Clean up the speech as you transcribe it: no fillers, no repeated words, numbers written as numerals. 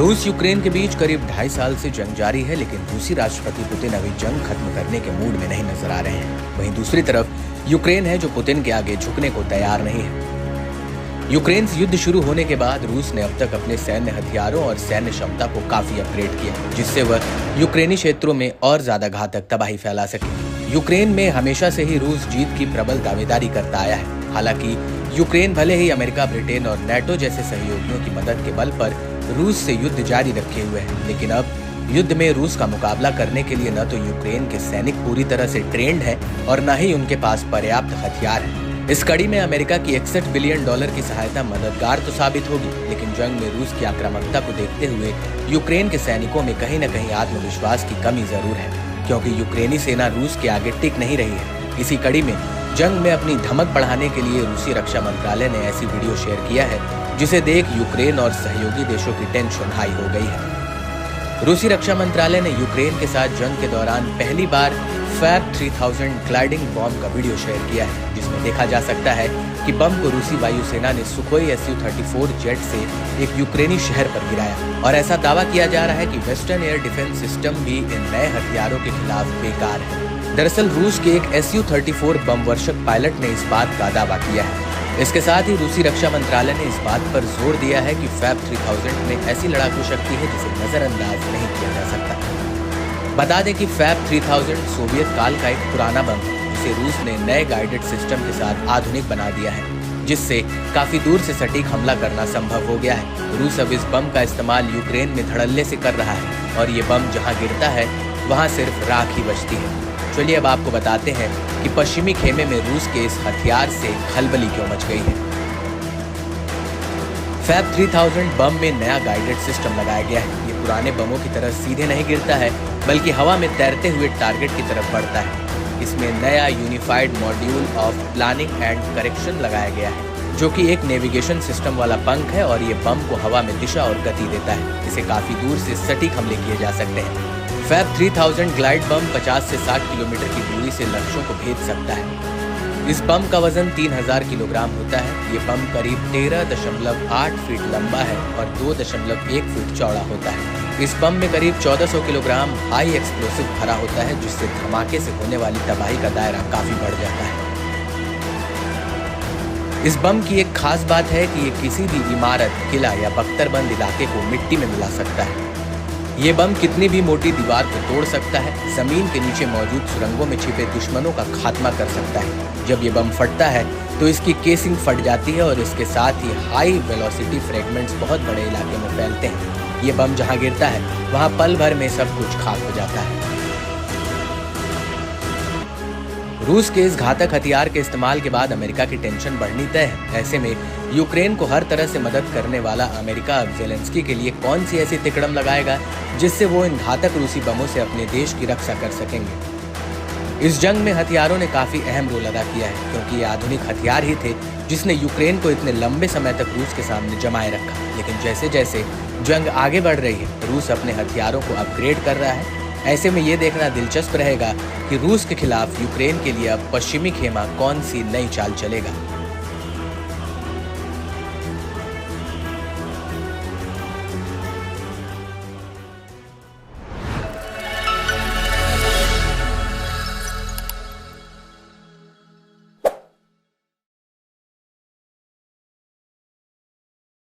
रूस यूक्रेन के बीच करीब 2.5 साल से जंग जारी है, लेकिन रूसी राष्ट्रपति पुतिन अभी जंग खत्म करने के मूड में नहीं नजर आ रहे हैं। वहीं दूसरी तरफ यूक्रेन है जो पुतिन के आगे झुकने को तैयार नहीं है। यूक्रेन से युद्ध शुरू होने के बाद रूस ने अब तक अपने सैन्य हथियारों और सैन्य क्षमता को काफी अपग्रेड किया, जिससे वह यूक्रेनी क्षेत्रों में और ज्यादा घातक तबाही फैला सके। यूक्रेन में हमेशा से ही रूस जीत की प्रबल दावेदारी करता आया है। हालांकि यूक्रेन भले ही अमेरिका, ब्रिटेन और नेटो जैसे सहयोगियों की मदद के बल पर रूस से युद्ध जारी रखे हुए है, लेकिन अब युद्ध में रूस का मुकाबला करने के लिए न तो यूक्रेन के सैनिक पूरी तरह से ट्रेंड हैं और न ही उनके पास पर्याप्त हथियार हैं। इस कड़ी में अमेरिका की $61 बिलियन की सहायता मददगार तो साबित होगी, लेकिन जंग में रूस की आक्रामकता को देखते हुए यूक्रेन के सैनिकों में कहीं न कहीं आत्मविश्वास की कमी जरूर है, क्योंकि यूक्रेनी सेना रूस के आगे टिक नहीं रही है। इसी कड़ी में जंग में अपनी धमक बढ़ाने के लिए रूसी रक्षा मंत्रालय ने ऐसी वीडियो शेयर किया है जिसे देख यूक्रेन और सहयोगी देशों की टेंशन हाई हो गई है। रूसी रक्षा मंत्रालय ने यूक्रेन के साथ जंग के दौरान पहली बार फैब 3000 ग्लाइडिंग बॉम्ब का वीडियो शेयर किया है, जिसमें देखा जा सकता है कि बम को रूसी वायुसेना ने सुखोई Su-34 जेट से एक यूक्रेनी शहर पर गिराया और ऐसा दावा किया जा रहा है कि वेस्टर्न एयर डिफेंस सिस्टम भी इन नए हथियारों के खिलाफ बेकार है। दरअसल रूस के एक Su-34 बम वर्षक पायलट ने इस बात का दावा किया है। इसके साथ ही रूसी रक्षा मंत्रालय ने इस बात पर जोर दिया है कि फैब 3000 में ऐसी लड़ाकू शक्ति है जिसे नजरअंदाज नहीं किया जा सकता। बता दें कि फैब 3000 सोवियत काल का एक पुराना बम है, जिसे रूस ने नए गाइडेड सिस्टम के साथ आधुनिक बना दिया है, जिससे काफी दूर से सटीक हमला करना संभव हो गया है। रूस अब इस बम का इस्तेमाल यूक्रेन में धड़ल्ले से कर रहा है और ये बम जहाँ गिरता है वहाँ सिर्फ राख ही बचती है। चलिए अब आपको बताते हैं कि पश्चिमी खेमे में रूस के इस हथियार से खलबली क्यों मच गई है। फैब 3000 बम में नया गाइडेड सिस्टम लगाया गया है। ये पुराने बमों की तरह सीधे नहीं गिरता है, बल्कि हवा में तैरते हुए टारगेट की तरफ बढ़ता है। इसमें नया unified module of planning and correction लगाया गया है, जो कि एक नेविगेशन सिस्टम वाला पंख है और ये बम को हवा में दिशा और गति देता है। इसे काफी दूर से सटीक हमले किए जा सकते हैं। फैब 3000 ग्लाइड बम 50 से 60 किलोमीटर की दूरी से लक्ष्यों को भेद सकता है। इस बम का वजन 3000 किलोग्राम होता है। ये बम करीब 13.8 फीट लंबा है और 2.1 फीट चौड़ा होता है। इस बम में करीब 1400 किलोग्राम हाई एक्सप्लोसिव भरा होता है, जिससे धमाके से होने वाली तबाही का दायरा काफी बढ़ जाता है। इस बम की एक खास बात है कि ये किसी भी इमारत, किला या बख्तरबंद इलाके को मिट्टी में मिला सकता है। ये बम कितनी भी मोटी दीवार को तोड़ सकता है, जमीन के नीचे मौजूद सुरंगों में छिपे दुश्मनों का खात्मा कर सकता है। जब ये बम फटता है तो इसकी केसिंग फट जाती है और इसके साथ ही हाई वेलोसिटी फ्रेगमेंट्स बहुत बड़े इलाके में फैलते हैं। ये बम जहाँ गिरता है वहाँ पल भर में सब कुछ खाक हो जाता है। रूस के इस घातक हथियार के इस्तेमाल के बाद अमेरिका की टेंशन बढ़नी तय है। ऐसे में यूक्रेन को हर तरह से मदद करने वाला अमेरिका अब ज़ेलेंस्की के लिए कौन सी ऐसी तिकड़म लगाएगा जिससे वो इन घातक रूसी बमों से अपने देश की रक्षा कर सकेंगे। इस जंग में हथियारों ने काफी अहम रोल अदा किया है, क्योंकि ये आधुनिक हथियार ही थे जिसने यूक्रेन को इतने लंबे समय तक रूस के सामने जमाए रखा। लेकिन जैसे जैसे जंग आगे बढ़ रही है, रूस अपने हथियारों को अपग्रेड कर रहा है। ऐसे में ये देखना दिलचस्प रहेगा कि रूस के खिलाफ यूक्रेन के लिए अब पश्चिमी खेमा कौन सी नई चाल चलेगा।